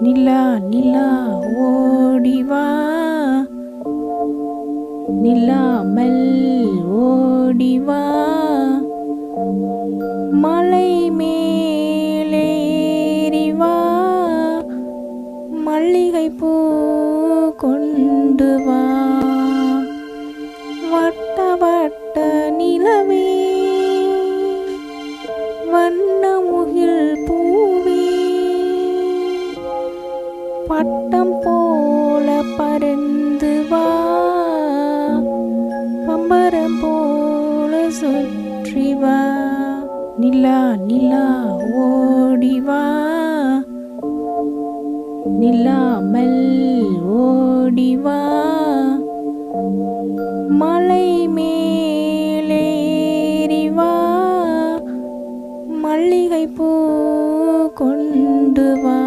நிலா நிலா ஓடிவா, நில்லாமல் ஓடிவா, மலை மேலேறிவா, மல்லிகை பூ கொண்டு வா, வட்ட வட்ட நிலவே, வண்ண முகில் பூவே, பட்டம் போல பறந்து வா, பம்பரம் போல சுற்றி வா, நிலா நிலா ஓடிவா, நில்லாமல் ஓடிவா, மலை மேலேறிவா, மல்லிகை பூ கொண்டு வா.